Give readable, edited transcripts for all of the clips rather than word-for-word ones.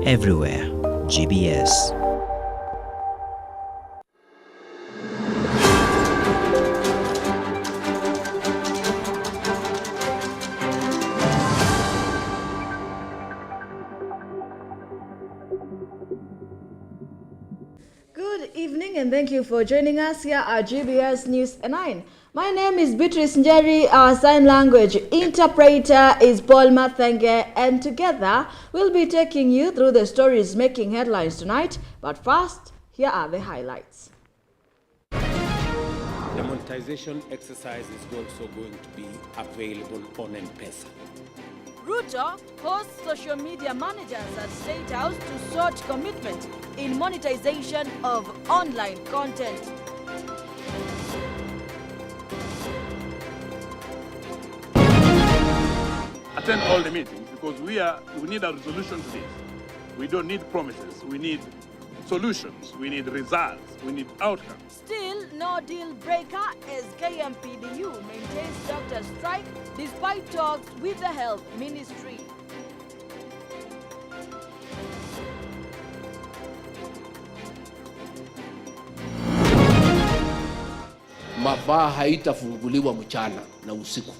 everywhere. GBS. Good evening and thank you for joining us here at GBS News 9. My name is Beatrice Njeri. Our sign language interpreter is Paul Mathenge, and together we'll be taking you through the stories making headlines tonight. But first, here are the highlights. The monetization exercise is also going to be available on M-Pesa. Ruto hosts social media managers at State House to sort commitment in monetization of online content. Attend all the meetings because we need a resolution to this. We don't need promises. We need solutions. We need results. We need outcomes. Still no deal breaker as KMPDU maintains doctor strike despite talks with the health ministry. Mabaa haitafunguliwa mchana na usiku.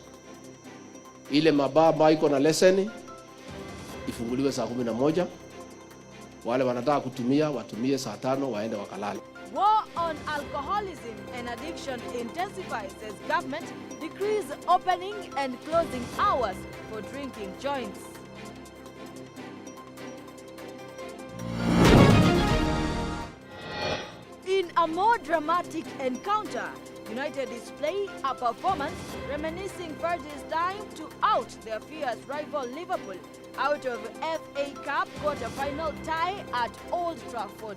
Ile mabaa ambayo iko na leseni ifunguliwe saa 11. Wale wanataka kutumia watumie saa 5 waende wakalale. War on alcoholism and addiction intensifies as government decrees opening and closing hours for drinking joints. In a more dramatic encounter, United display a performance reminiscing Fergie's time to out their fierce rival Liverpool out of FA Cup quarter-final tie at Old Trafford.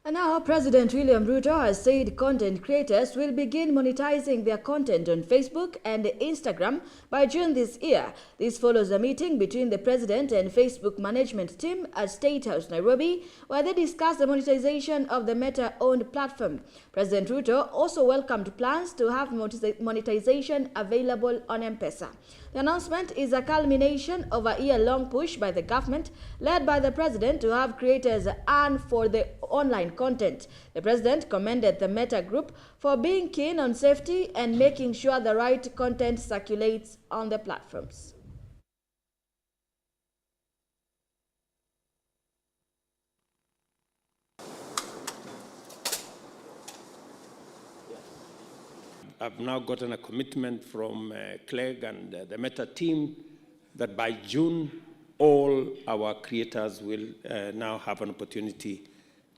And now, President William Ruto has said content creators will begin monetizing their content on Facebook and Instagram by June this year. This follows a meeting between the President and Facebook management team at State House, Nairobi, where they discussed the monetization of the Meta-owned platform. President Ruto also welcomed plans to have monetization available on M-Pesa. The announcement is a culmination of a year-long push by the government, led by the President, to have creators earn for the online content. The President commended the Meta Group for being keen on safety and making sure the right content circulates on the platforms. I've now gotten a commitment from Clegg and the Meta team that by June, all our creators will now have an opportunity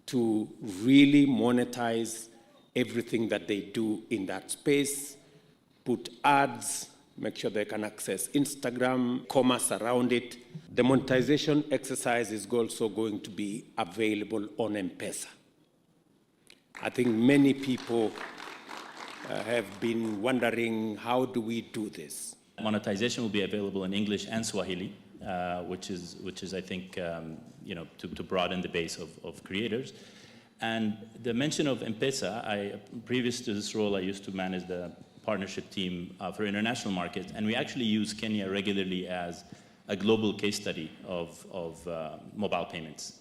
to really monetize everything that they do in that space, put ads, make sure they can access Instagram, commerce around it. The monetization exercise is also going to be available on M-Pesa. I think many people have been wondering, how do we do this? Monetization will be available in English and Swahili, which is I think, to broaden the base of creators. And the mention of M-Pesa, previous to this role, I used to manage the partnership team for international markets, and we actually use Kenya regularly as a global case study of mobile payments.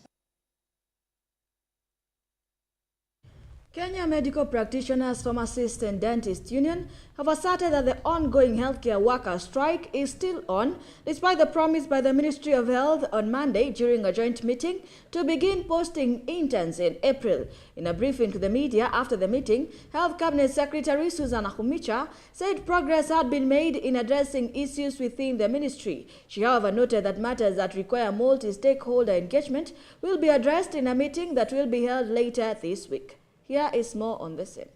Kenya Medical Practitioners, Pharmacists and Dentists Union have asserted that the ongoing healthcare worker strike is still on, despite the promise by the Ministry of Health on Monday during a joint meeting to begin posting interns in April. In a briefing to the media after the meeting, Health Cabinet Secretary Susan Nakhumicha said progress had been made in addressing issues within the ministry. She, however, noted that matters that require multi-stakeholder engagement will be addressed in a meeting that will be held later this week. Here is more on the same.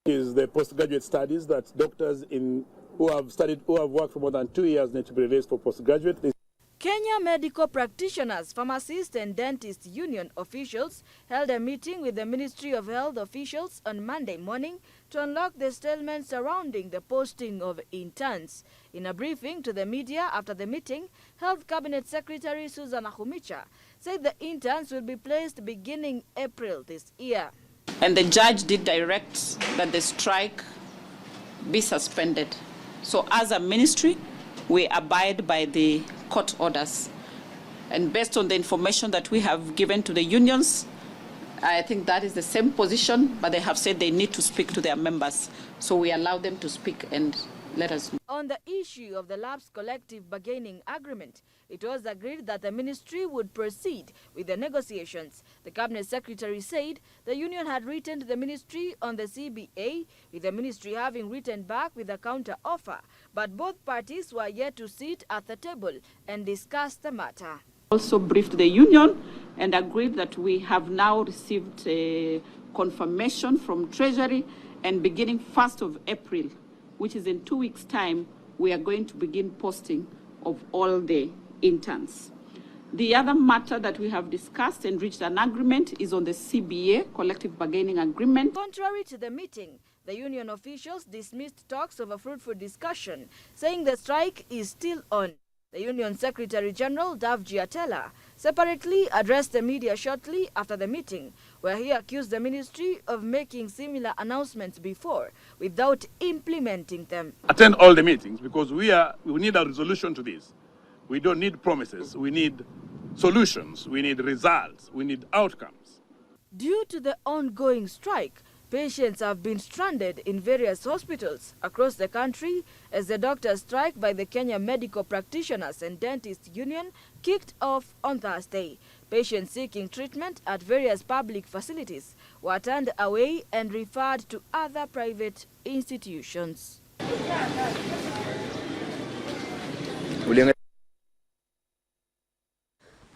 Is the postgraduate studies that doctors who have worked for more than 2 years need to be released for postgraduate. Kenya Medical Practitioners, Pharmacists and Dentists Union officials held a meeting with the Ministry of Health officials on Monday morning to unlock the stalemate surrounding the posting of interns. In a briefing to the media after the meeting, Health Cabinet Secretary Susan Nakhumicha said the interns will be placed beginning April this year. And the judge did direct that the strike be suspended. So as a ministry, we abide by the court orders. And based on the information that we have given to the unions, I think that is the same position, but they have said they need to speak to their members. So we allow them to speak and let us know. On the issue of the lapsed collective bargaining agreement, it was agreed that the ministry would proceed with the negotiations. The cabinet secretary said the union had written to the ministry on the CBA, with the ministry having written back with a counter offer, but both parties were yet to sit at the table and discuss the matter. Also briefed the union and agreed that we have now received a confirmation from Treasury, and beginning 1st of April, which is in 2 weeks' time, we are going to begin posting of all the interns. The other matter that we have discussed and reached an agreement is on the CBA, collective bargaining agreement. Contrary to the meeting, the union officials dismissed talks of a fruitful discussion, saying the strike is still on. The Union Secretary General, Dav Giatella, separately addressed the media shortly after the meeting, where he accused the ministry of making similar announcements before without implementing them. Attend all the meetings because we need a resolution to this. We don't need promises. We need solutions. We need results. We need outcomes. Due to the ongoing strike, patients have been stranded in various hospitals across the country as the doctor strike by the Kenya Medical Practitioners and Dentists Union kicked off on Thursday. Patients seeking treatment at various public facilities were turned away and referred to other private institutions.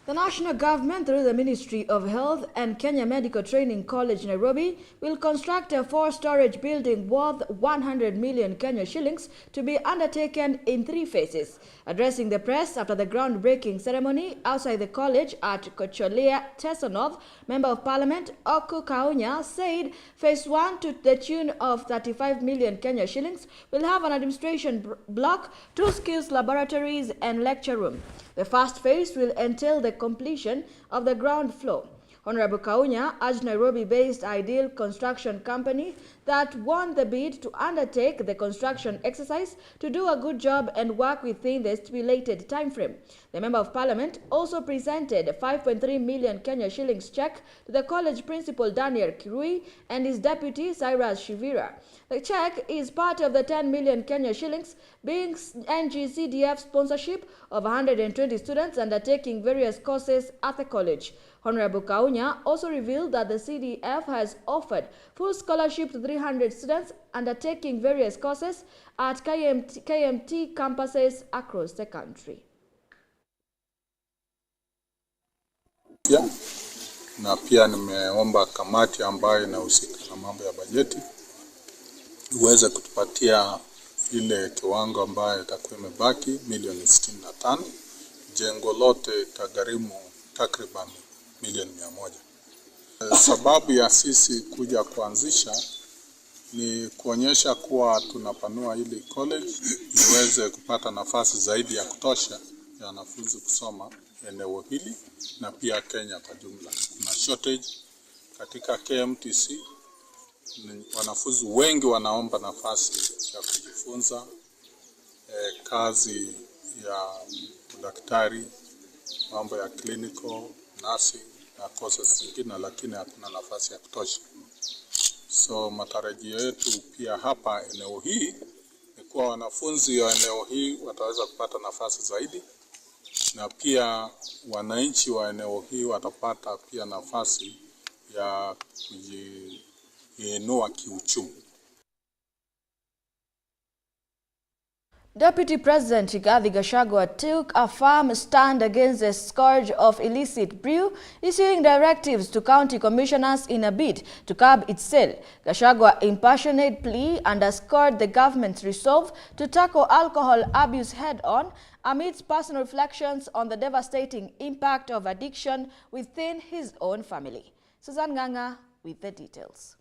The national government, through the Ministry of Health and Kenya Medical Training College, Nairobi, will construct a 4-storage building worth 100 million Kenya shillings to be undertaken in 3 phases. Addressing the press after the groundbreaking ceremony outside the college at Kocholea, Teso North, Member of Parliament Oku Kaunya said phase 1 to the tune of 35 million Kenya shillings will have an administration block, 2 skills laboratories and lecture room. The first phase will entail the completion of the ground floor. Honorable Kaunya urged Nairobi-based Ideal Construction Company that won the bid to undertake the construction exercise to do a good job and work within the stipulated timeframe. The Member of Parliament also presented a 5.3 million Kenya shillings check to the college principal Daniel Kirui and his deputy Cyrus Shivira. The check is part of the 10 million Kenya shillings being NGCDF sponsorship of 120 students undertaking various courses at the college. Honorable Kaunya also revealed that the CDF has offered full scholarship to 300 students undertaking various courses at KMT campuses across the country. Na pia nimeomba kamati ambayo inahusika na mambo ya bajeti uweze kutupatia ile kiwango ambayo itakuwa imebaki milioni 65. Jengo lote itagharimu takriban milioni 100. Sababu ya sisi kuja kuanzisha ni kuonyesha kuwa tunapanua ili college iweze kupata nafasi zaidi ya kutosha ya wanafunzi kusoma eneo hili na pia Kenya kwa jumla. Kuna shortage katika KMTC, wanafunzi wengi wanaomba nafasi ya kujifunza kazi ya udaktari, mambo ya clinical nursing na courses zingine, lakini hakuna nafasi ya kutosha. So matarajio yetu pia hapa eneo hii ni kuwa wanafunzi wa eneo hii wataweza kupata nafasi zaidi, na pia wananchi wa eneo hii watapata pia nafasi ya kujiinua kiuchumi. Deputy President Rigathi Gachagua took a firm stand against the scourge of illicit brew, issuing directives to county commissioners in a bid to curb its sale. Gachagua impassionate plea underscored the government's resolve to tackle alcohol abuse head-on amidst personal reflections on the devastating impact of addiction within his own family. Susan Nganga with the details.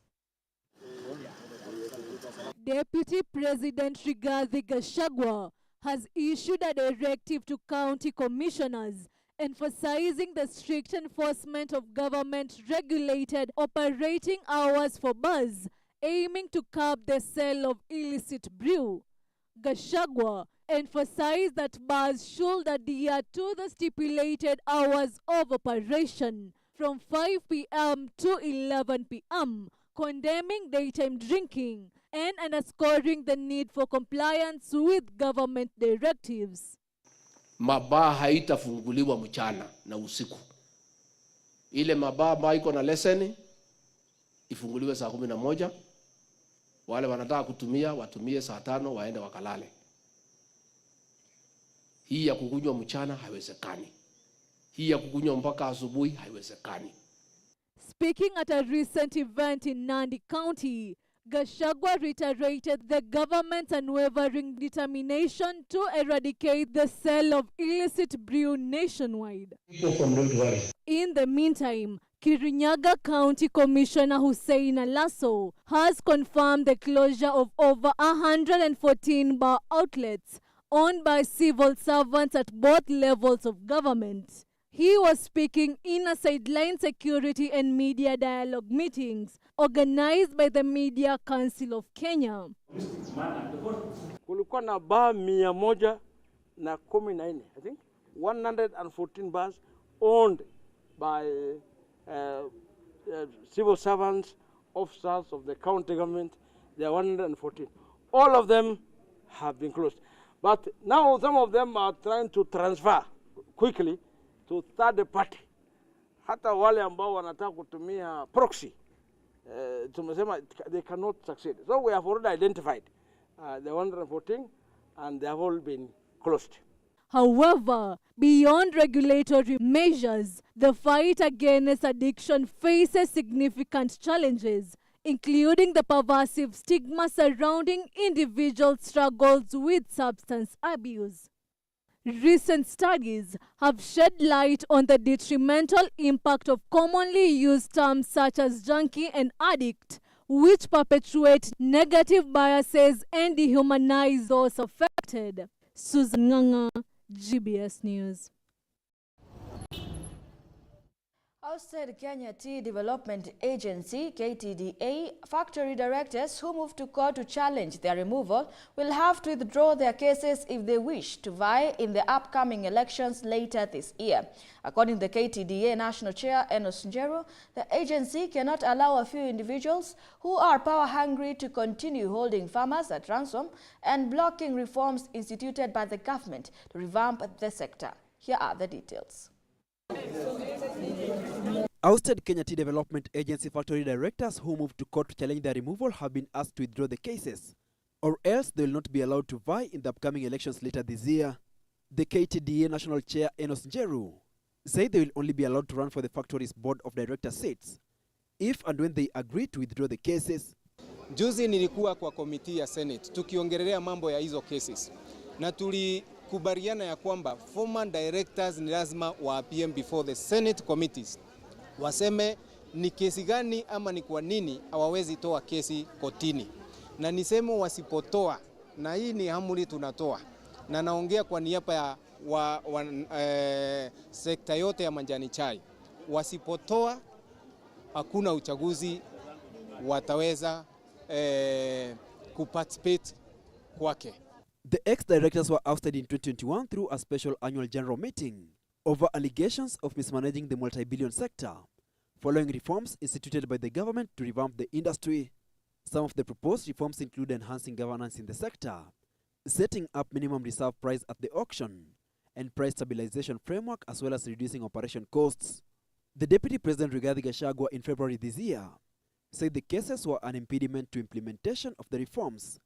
Deputy President Rigathi Gachagua has issued a directive to county commissioners emphasizing the strict enforcement of government-regulated operating hours for bars, aiming to curb the sale of illicit brew. Gachagua emphasized that bars should adhere to the stipulated hours of operation from 5 p.m. to 11 p.m., condemning daytime drinking and underscoring the need for compliance with government directives. Mabaa haitafunguliwa mchana na usiku. Ile mabaa ambayo iko na leseni ifunguliwe saa 11. Wale wanataka kutumia watumie saa 5 waende wakalale. Hii ya kukunywa mchana haiwezekani. Hii ya kukunywa mpaka asubuhi haiwezekani. Speaking at a recent event in Nandi County, Gachagua reiterated the government's unwavering determination to eradicate the sale of illicit brew nationwide. In the meantime, Kirinyaga County Commissioner Hussein Alaso has confirmed the closure of over 114 bar outlets owned by civil servants at both levels of government. He was speaking in a sideline security and media dialogue meetings organized by the Media Council of Kenya. Kulikuwa na bar 114, I think 114 bars owned by civil servants, officers of the county government. There are 114. All of them have been closed. But now some of them are trying to transfer quickly to third party. Hata wale ambao wanataka kutumia proxy, tumesema they cannot succeed. So we have already identified the 114 and they have all been closed. However, beyond regulatory measures, the fight against addiction faces significant challenges, including the pervasive stigma surrounding individual struggles with substance abuse. Recent studies have shed light on the detrimental impact of commonly used terms such as junkie and addict, which perpetuate negative biases and dehumanize those affected. Susan Nganga, GBS News. Outside Kenya Tea Development Agency, KTDA, factory directors who moved to court to challenge their removal will have to withdraw their cases if they wish to vie in the upcoming elections later this year. According to the KTDA National Chair, Enos Njeru, the agency cannot allow a few individuals who are power-hungry to continue holding farmers at ransom and blocking reforms instituted by the government to revamp the sector. Here are the details. Ousted Kenya Tea Development Agency factory directors who moved to court to challenge their removal have been asked to withdraw the cases, or else they will not be allowed to vie in the upcoming elections later this year. The KTDA National Chair, Enos Njeru, said they will only be allowed to run for the factory's board of directors seats if and when they agree to withdraw the cases. Juzi nilikuwa kwa komiti ya Senate tukiongelea mambo ya hizo cases na tulikubaliana ya kwamba former directors ni lazima waapie before the Senate committees, waseme ni kesi gani ama ni kwa nini hawawezi toa kesi kotini, na niseme wasipotoa, na hii ni amri tunatoa, na naongea kwa niaba ya sekta yote ya majani chai, wasipotoa hakuna uchaguzi wataweza kuparticipate kwake. The ex-directors were ousted in 2021 through a special annual general meeting over allegations of mismanaging the multi-billion sector, following reforms instituted by the government to revamp the industry. Some of the proposed reforms include enhancing governance in the sector, setting up minimum reserve price at the auction, and price stabilization framework, as well as reducing operation costs. The Deputy President Rigathi Gachagua in February this year said the cases were an impediment to implementation of the reforms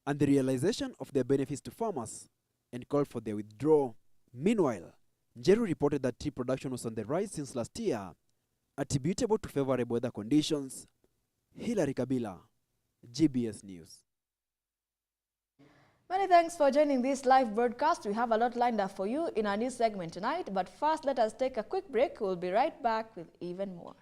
and the realization of their benefits to farmers, and called for their withdrawal. Meanwhile, Njeru reported that tea production was on the rise since last year, attributable to favorable weather conditions. Hilary Kabila, GBS News. Many thanks for joining this live broadcast. We have a lot lined up for you in our news segment tonight, but first let us take a quick break. We'll be right back with even more.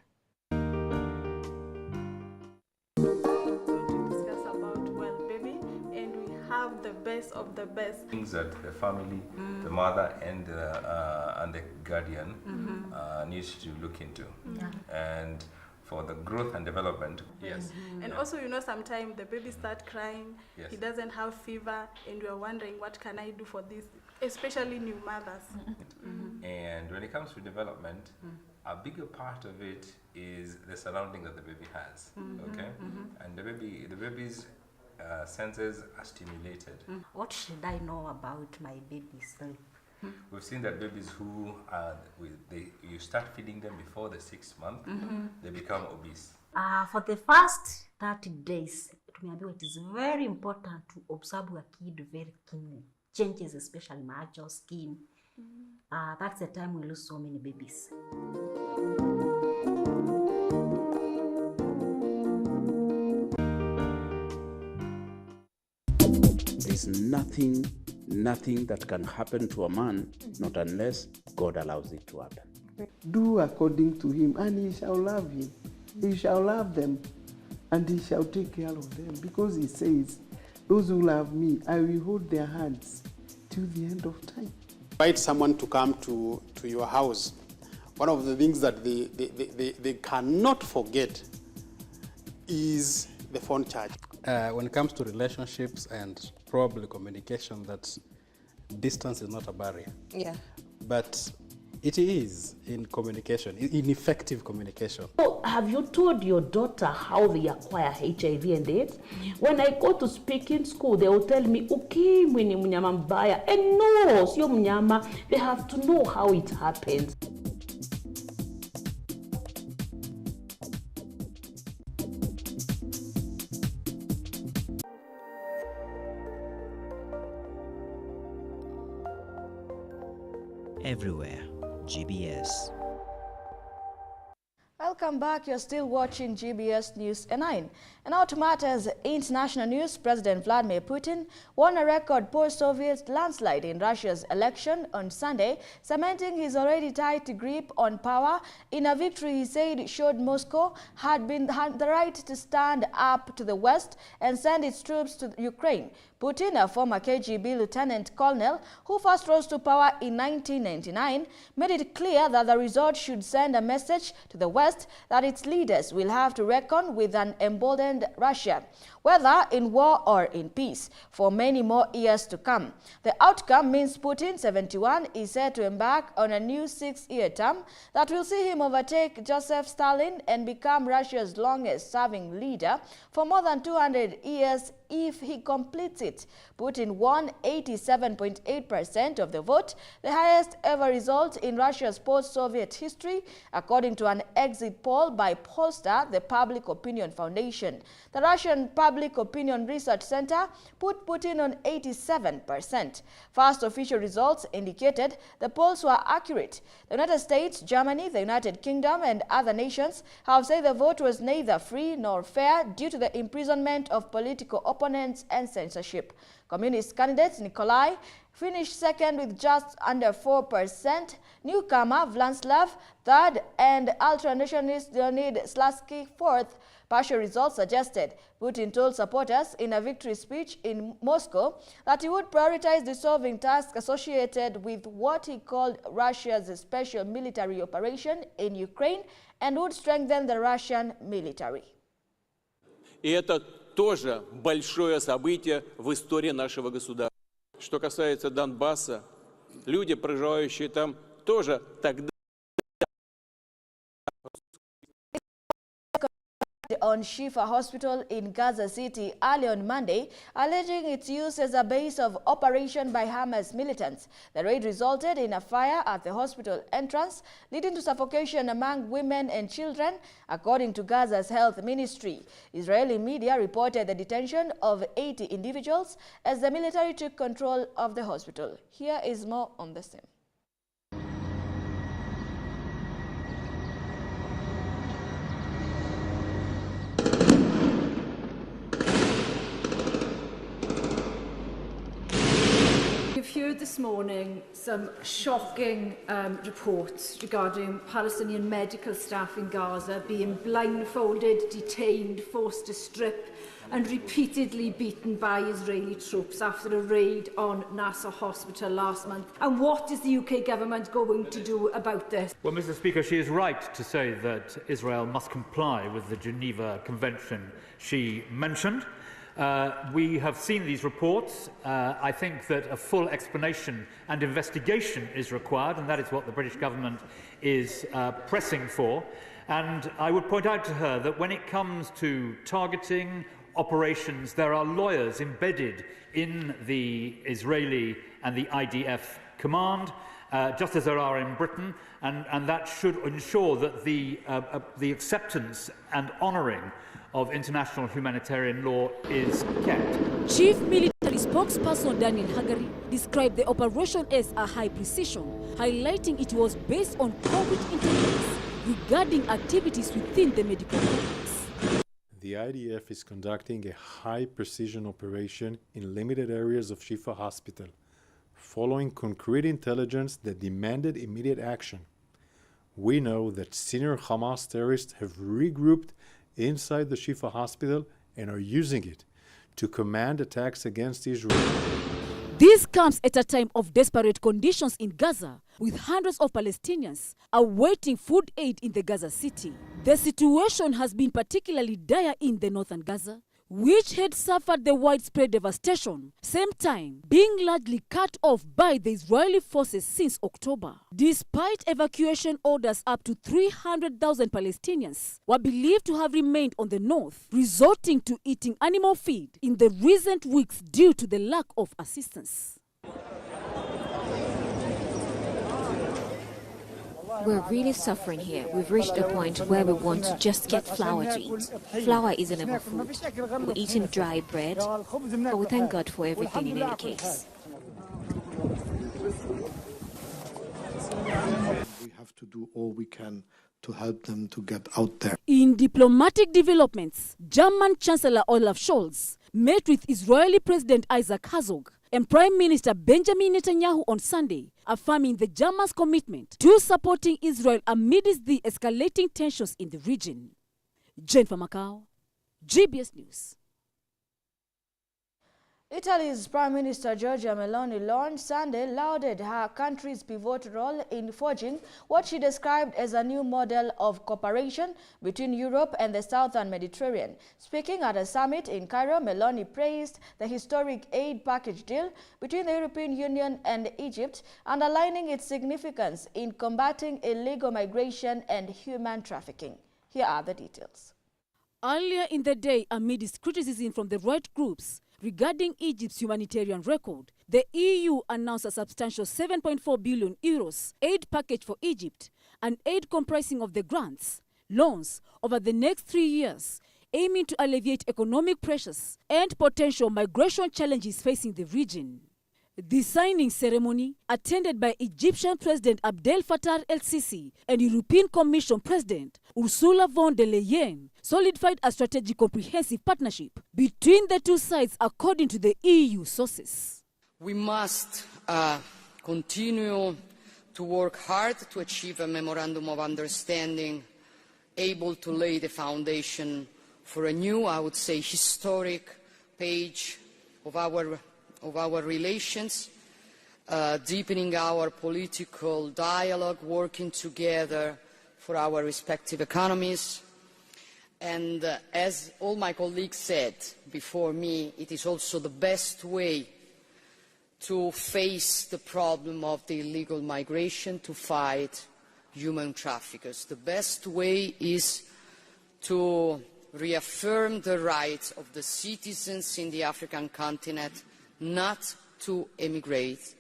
The best of the best things that the family, the mother and the guardian needs to look into, and for the growth and development. Yes. And also, you know, sometimes the baby start crying, Yes. he doesn't have fever, and we are wondering, what can I do for this, especially new mothers. And when it comes to development, a bigger part of it is the surrounding that the baby has. Okay, and the baby's senses are stimulated. What should I know about my baby's sleep? We've seen that babies who you start feeding them before the 6th month, they become obese. For the first 30 days, it is very important to observe your kid very keenly. Changes, especially marginal skin. That's the time we lose so many babies. There's nothing that can happen to a man, not unless God allows it to happen. Do according to him, and he shall love you. He shall love them, and he shall take care of them. Because he says, those who love me, I will hold their hands till the end of time. Invite someone to come to your house. One of the things that they cannot forget is the phone charge. When it comes to relationships and probably communication, that distance is not a barrier. Yeah. But it is in communication, in effective communication. So have you told your daughter how they acquire HIV and AIDS? When I go to speak in school, they will tell me, ukimwi ni mnyama mbaya. And no, sio mnyama. They have to know how it happens. Everywhere, GBS. Welcome back. You're still watching GBS News at 9. And now to matters international news. President Vladimir Putin won a record post-Soviet landslide in Russia's election on Sunday, cementing his already tight grip on power in a victory he said showed Moscow had the right to stand up to the West and send its troops to Ukraine. Putin, a former KGB lieutenant colonel who first rose to power in 1999, made it clear that the result should send a message to the West that its leaders will have to reckon with an emboldened Russia, whether in war or in peace, for many more years to come. The outcome means Putin, 71, is set to embark on a new 6-year term that will see him overtake Joseph Stalin and become Russia's longest-serving leader for more than 200 years if he completes it. Putin won 87.8% of the vote, the highest ever result in Russia's post-Soviet history, according to an exit poll by Polstar, the Public Opinion Foundation. The Russian Public Opinion Research Center put Putin on 87%. First official results indicated the polls were accurate. The United States, Germany, the United Kingdom, and other nations have said the vote was neither free nor fair due to the imprisonment of political opponents and censorship. Communist candidate Nikolai finished second with just under 4%, newcomer Vladislav third, and ultra-nationalist Leonid Slutsky fourth. Partial results suggested Putin told supporters in a victory speech in Moscow that he would prioritize dissolving tasks associated with what he called Russia's special military operation in Ukraine and would strengthen the Russian military. И это тоже большое событие в истории нашего государства. Что касается Донбасса, люди, проживающие там, тоже тогда on Shifa Hospital in Gaza City early on Monday, alleging its use as a base of operation by Hamas militants. The raid resulted in a fire at the hospital entrance, leading to suffocation among women and children, according to Gaza's health ministry. Israeli media reported the detention of 80 individuals as the military took control of the hospital. Here is more on the same. heard this morning some shocking reports regarding Palestinian medical staff in Gaza being blindfolded, detained, forced to strip and repeatedly beaten by Israeli troops after a raid on Nasser Hospital last month. And what is the UK government going to do about this? Well, Mr. Speaker, she is right to say that Israel must comply with the Geneva Convention she mentioned. We have seen these reports. I think that a full explanation and investigation is required, and that is what the British government is pressing for. And I would point out to her that when it comes to targeting operations, there are lawyers embedded in the Israeli and the IDF command, just as there are in Britain, and that should ensure that the acceptance and honouring of international humanitarian law is kept. Chief Military Spokesperson Daniel Hagari described the operation as a high precision, highlighting it was based on concrete intelligence regarding activities within the medical complex. The IDF is conducting a high-precision operation in limited areas of Shifa Hospital, following concrete intelligence that demanded immediate action. We know that senior Hamas terrorists have regrouped inside the Shifa Hospital and are using it to command attacks against Israel. This comes at a time of desperate conditions in Gaza, with hundreds of Palestinians awaiting food aid in the Gaza city. The situation has been particularly dire in the northern Gaza, which had suffered the widespread devastation, same time being largely cut off by the Israeli forces since October. Despite evacuation orders, up to 300,000 Palestinians were believed to have remained on the north, resorting to eating animal feed in the recent weeks due to the lack of assistance. We're really suffering here. We've reached a point where we want to just get flour to eat. Flour isn't enough food. We're eating dry bread, but we thank God for everything in any case. We have to do all we can to help them to get out there. In diplomatic developments, German Chancellor Olaf Scholz met with Israeli President Isaac Herzog and Prime Minister Benjamin Netanyahu on Sunday, affirming the Germans' commitment to supporting Israel amidst the escalating tensions in the region. Jennifer Macau, GBS News. Italy's Prime Minister Giorgia Meloni launched Sunday lauded her country's pivotal role in forging what she described as a new model of cooperation between Europe and the Southern Mediterranean. Speaking at a summit in Cairo, Meloni praised the historic aid package deal between the European Union and Egypt, underlining its significance in combating illegal migration and human trafficking. Here are the details. Earlier in the day, amidst criticism from the right groups regarding Egypt's humanitarian record, the EU announced a substantial 7.4 billion euros aid package for Egypt, an aid comprising of the grants, loans over the next 3 years, aiming to alleviate economic pressures and potential migration challenges facing the region. The signing ceremony, attended by Egyptian President Abdel Fattah el-Sisi and European Commission President Ursula von der Leyen, solidified a strategic comprehensive partnership between the two sides, according to the EU sources. We must continue to work hard to achieve a memorandum of understanding able to lay the foundation for a new, I would say, historic page of our relations, deepening our political dialogue, working together for our respective economies. And as all my colleagues said before me, it is also the best way to face the problem of the illegal migration, to fight human traffickers. The best way is to reaffirm the rights of the citizens in the African continent not to emigrate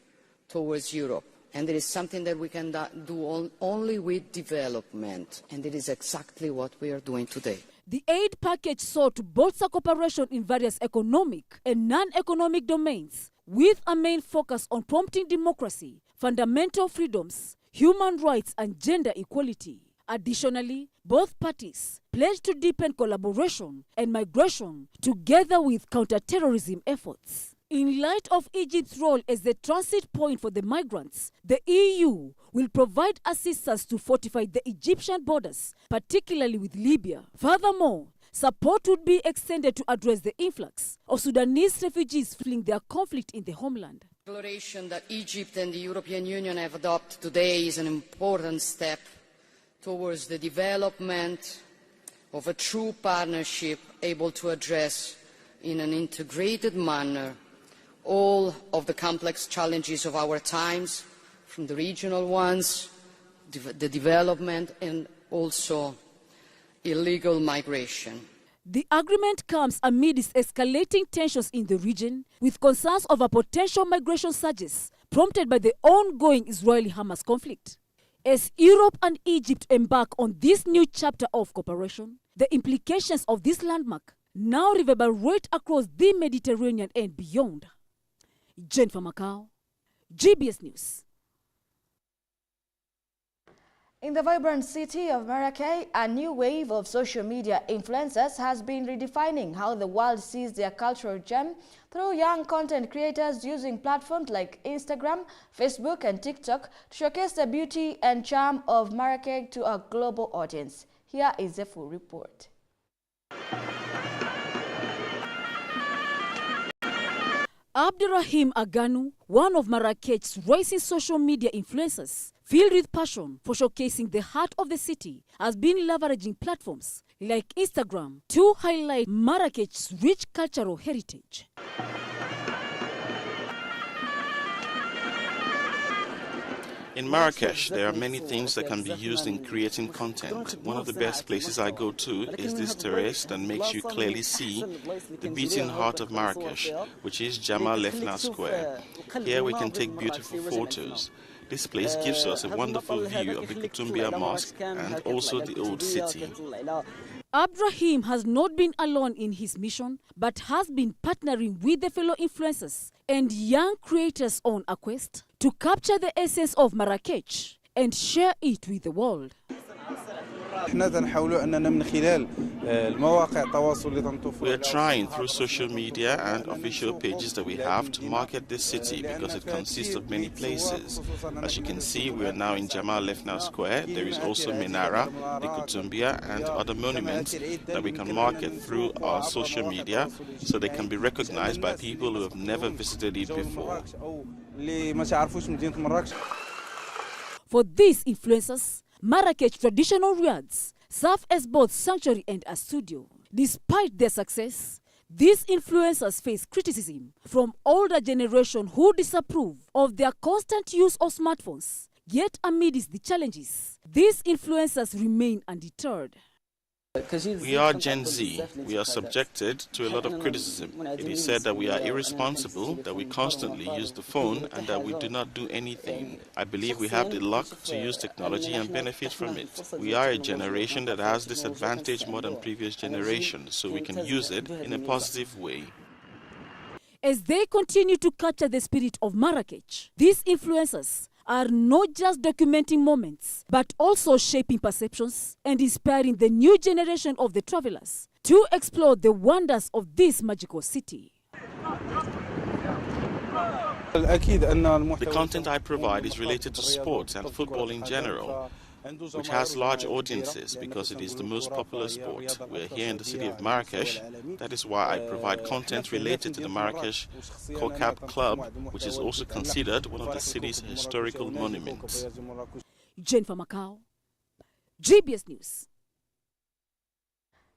towards Europe. And it is something that we can do only with development, and it is exactly what we are doing today. The aid package sought to bolster cooperation in various economic and non-economic domains, with a main focus on promoting democracy, fundamental freedoms, human rights, and gender equality. Additionally, both parties pledged to deepen collaboration and migration together with counter-terrorism efforts. In light of Egypt's role as the transit point for the migrants, the EU will provide assistance to fortify the Egyptian borders, particularly with Libya. Furthermore, support would be extended to address the influx of Sudanese refugees fleeing their conflict in the homeland. The declaration that Egypt and the European Union have adopted today is an important step towards the development of a true partnership able to address in an integrated manner all of the complex challenges of our times, from the regional ones, the development, and also illegal migration. The agreement comes amidst escalating tensions in the region, with concerns over potential migration surges prompted by the ongoing Israeli-Hamas conflict. As Europe and Egypt embark on this new chapter of cooperation, the implications of this landmark now reverberate across the Mediterranean and beyond. Jennifer Macau, GBS News. In the vibrant city of Marrakech, a new wave of social media influencers has been redefining how the world sees their cultural gem through young content creators using platforms like Instagram, Facebook, and TikTok to showcase the beauty and charm of Marrakech to a global audience. Here is the full report. Abderrahim Aganu, one of Marrakech's rising social media influencers, filled with passion for showcasing the heart of the city, has been leveraging platforms like Instagram to highlight Marrakech's rich cultural heritage. In Marrakesh, there are many things that can be used in creating content. One of the best places I go to is this terrace that makes you clearly see the beating heart of Marrakesh, which is Jemaa el-Fna Square. Here we can take beautiful photos. This place gives us a wonderful view of the Kutumbia Mosque and also the old city. Abderrahim has not been alone in his mission, but has been partnering with the fellow influencers and young creators on a quest to capture the essence of Marrakech and share it with the world. We are trying through social media and official pages that we have to market this city because it consists of many places. As you can see, we are now in Jemaa el-Fna Square. There is also Menara, the Kutumbia, and other monuments that we can market through our social media so they can be recognized by people who have never visited it before. For these influencers, Marrakech traditional riads serve as both sanctuary and a studio. Despite their success, these influencers face criticism from older generation who disapprove of their constant use of smartphones. Yet amidst the challenges, these influencers remain undeterred. We are Gen Z. We are subjected to a lot of criticism. It is said that we are irresponsible, that we constantly use the phone, and that we do not do anything. I believe we have the luck to use technology and benefit from it. We are a generation that has this advantage more than previous generations, so we can use it in a positive way. As they continue to capture the spirit of Marrakech, these influencers are not just documenting moments, but also shaping perceptions and inspiring the new generation of the travelers to explore the wonders of this magical city. The content I provide is related to sports and football in general, which has large audiences because it is the most popular sport. We're here in the city of Marrakesh. That is why I provide content related to the Marrakesh Kokab Club, which is also considered one of the city's historical monuments. Jennifer Macau, GBS News.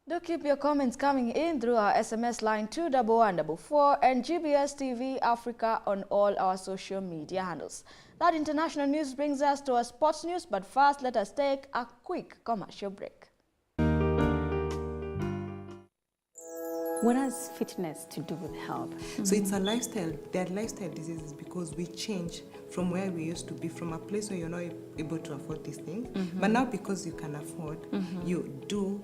Do keep your comments coming in through our SMS line 21144 and GBS TV Africa on all our social media handles. That international news brings us to our sports news, but first let us take a quick commercial break. What has fitness to do with health? So it's a lifestyle. They're lifestyle diseases because we change from where we used to be, from a place where you're not able to afford these things. But now because you can afford, you do,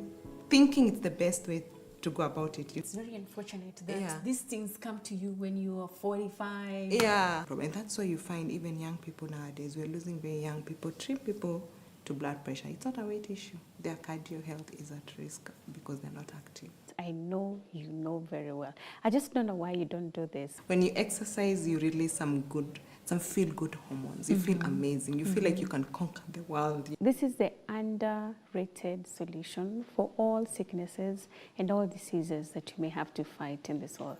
thinking it's the best way to go about it. It's very unfortunate that these things come to you when you are 45. Yeah. And that's why you find even young people nowadays, we're losing very young people, 3 people to blood pressure. It's not a weight issue. Their cardio health is at risk because they're not active. I know you know very well. I just don't know why you don't do this. When you exercise, you release some feel-good hormones. You feel amazing. You feel like you can conquer the world. This is the underrated solution for all sicknesses and all diseases that you may have to fight in this world.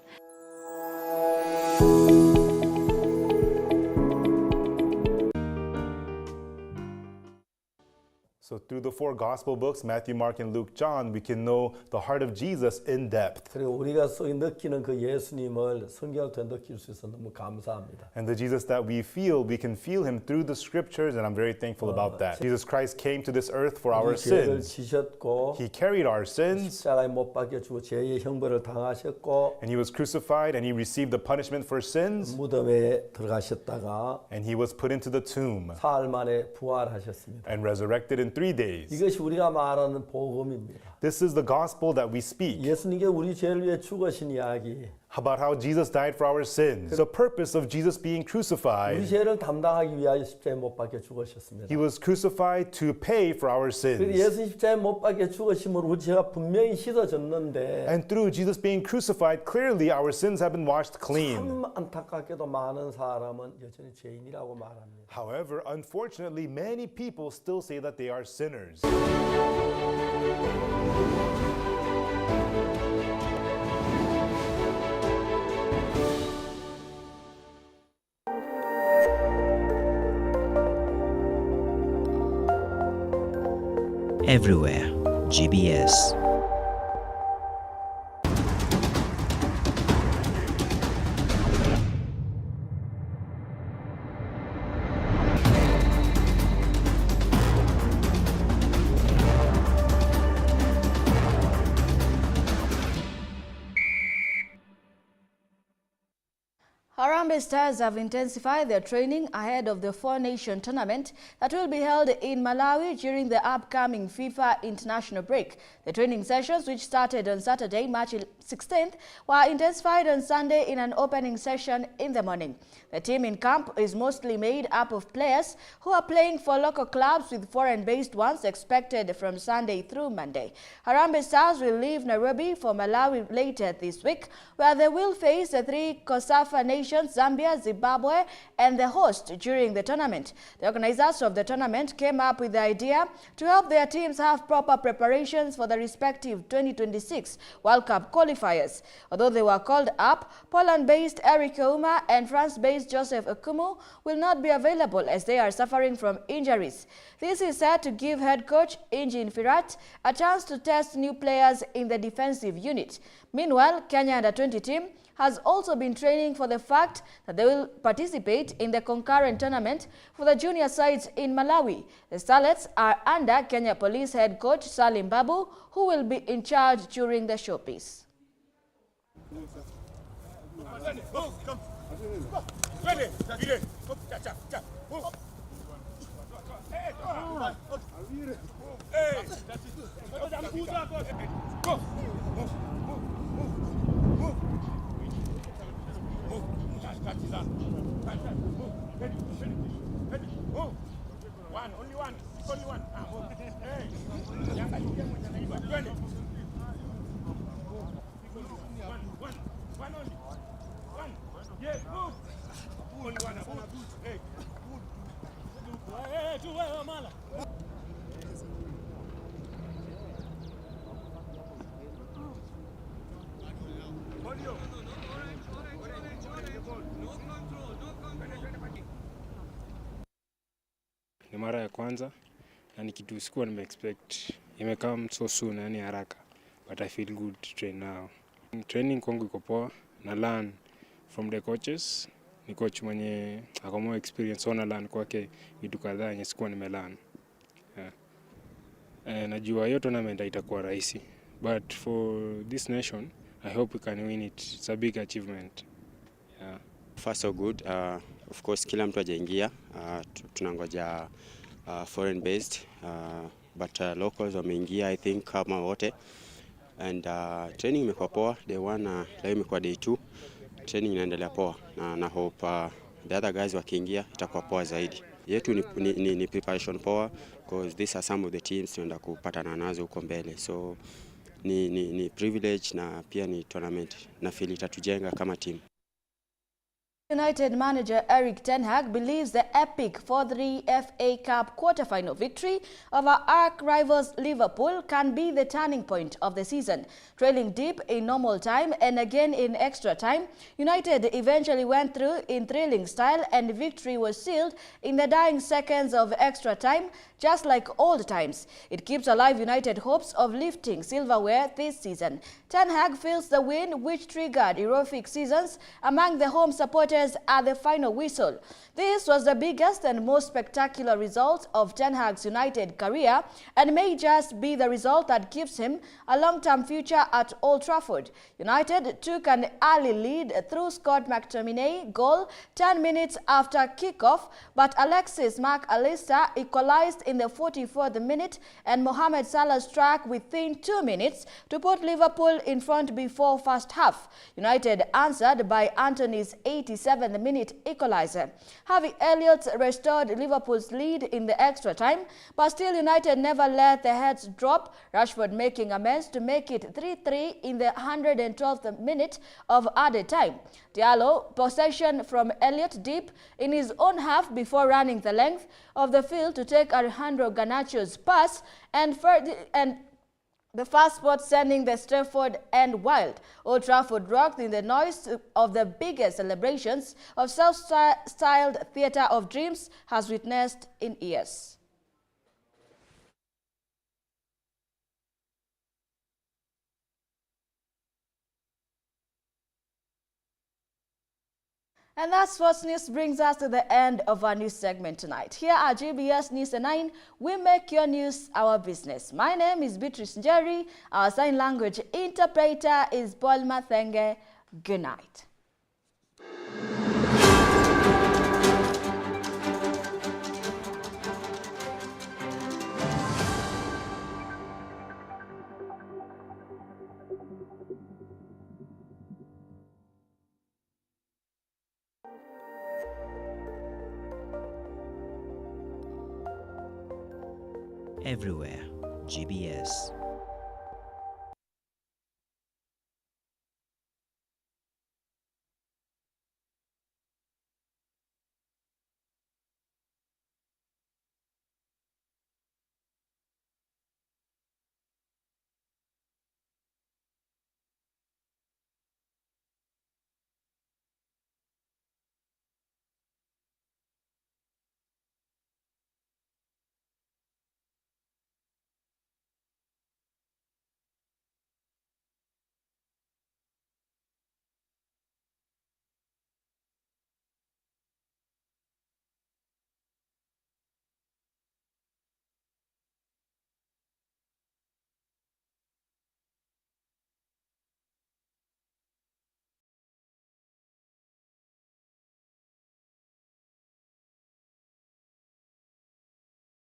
So through the 4 gospel books, Matthew, Mark, and Luke, John, we can know the heart of Jesus in depth. 그리고 우리가 속에 느끼는 그 예수님을 성경을 통해 느낄 수 있어서 너무 감사합니다. And the Jesus that we can feel him through the scriptures, and I'm very thankful about that. Jesus Christ came to this earth for our sins. 지셨고, he carried our sins. 십자가에 못 박혀 죽어 죄의 형벌을 당하셨고, and he was crucified and he received the punishment for sins. 무덤에 들어가셨다가, and he was put into the tomb. 사흘 만에 부활하셨습니다. and resurrected in 3 days. 이것이 우리가 말하는 복음입니다. This is the gospel that we speak. 예수님께 우리 죄를 위해 죽으신 이야기. About how Jesus died for our sins. The purpose of Jesus being crucified. 우리 죄를 담당하기 위하여 십자가에 못 박혀 죽으셨습니다. He was crucified to pay for our sins. 예수 십자가에 못 박혀 죽으심으로 우리 죄가 분명히 씻어졌는데. And through Jesus being crucified, clearly our sins have been washed clean. 참 안타깝게도 많은 사람은 여전히 죄인이라고 말합니다. However, unfortunately, many people still say that they are sinners. Everywhere, GBS. Harambee Stars have intensified their training ahead of the four-nation tournament that will be held in Malawi during the upcoming FIFA international break. The training sessions, which started on Saturday, March 16th, were intensified on Sunday in an opening session in the morning. The team in camp is mostly made up of players who are playing for local clubs, with foreign-based ones expected from Sunday through Monday. Harambee Stars will leave Nairobi for Malawi later this week, where they will face the three COSAFA nations, Zambia, Zimbabwe, and the host during the tournament. The organizers of the tournament came up with the idea to help their teams have proper preparations for the respective 2026 World Cup qualifiers. Although they were called up, Poland-based Eric Ouma and France-based Joseph Okumu will not be available as they are suffering from injuries. This is said to give head coach Injin Firat a chance to test new players in the defensive unit. Meanwhile, Kenya Under-20 team has also been training for the fact that they will participate in the concurrent tournament for the junior sides in Malawi. The Starlets are under Kenya Police head coach Salim Babu, who will be in charge during the showpiece. Ni mara ya kwanza na ni kitu sikuwa nime-expect. Imekam so soon, yani haraka. But I feel good to train now. Training kwangu iko poa, na learn from the coaches. Ni coach mwenye ako more experience, so na learn kwake vitu kadhaa yenye sikuwa nime-learn. Najua hiyo tournament itakuwa rahisi. But for this nation, I hope we can win it. It's a big achievement. Yeah. Far so good. Of course, kila mtu hajaingia. Tunangoja foreign based. But locals wameingia, I think, kama wote. And training imekuwa poa. Day 1, leo imekuwa day 2. Training inaendelea poa. Na hope the other guys wakiingia itakuwa poa zaidi. Yetu ni preparation poa, because these are some of the teams tunaenda kupatana nazo huko mbele. So ni privilege na pia ni tournament na feel itatujenga kama team. United manager Erik ten Hag believes the epic 4-3 FA Cup quarter-final victory over arch rivals Liverpool can be the turning point of the season. Trailing deep in normal time and again in extra time, United eventually went through in thrilling style and victory was sealed in the dying seconds of extra time, just like old times. It keeps alive United hopes of lifting silverware this season. Ten Hag feels the win, which triggered heroic seasons among the home supporters at the final whistle. This was the biggest and most spectacular result of Ten Hag's United career and may just be the result that gives him a long-term future at Old Trafford. United took an early lead through Scott McTominay goal 10 minutes after kickoff, but Alexis Mac Allister equalized in the 44th minute and Mohamed Salah struck within 2 minutes to put Liverpool in front before first half. United answered by Anthony's 87th minute equalizer. Harvey Elliott restored Liverpool's lead in the extra time, but still United never let the heads drop, Rashford making amends to make it 3-3 in the 112th minute of added time. Diallo possession from Elliott deep in his own half before running the length of the field to take Alejandro Garnacho's pass and the fast spot sending the Stretford end wild. Old Trafford rocked in the noise of the biggest celebrations of self-styled theatre of dreams has witnessed in years. And that sports news brings us to the end of our news segment tonight. Here at GBS News at 9, we make your news our business. My name is Beatrice Njeri. Our sign language interpreter is Paul Mathenge. Good night. Everywhere, GBS.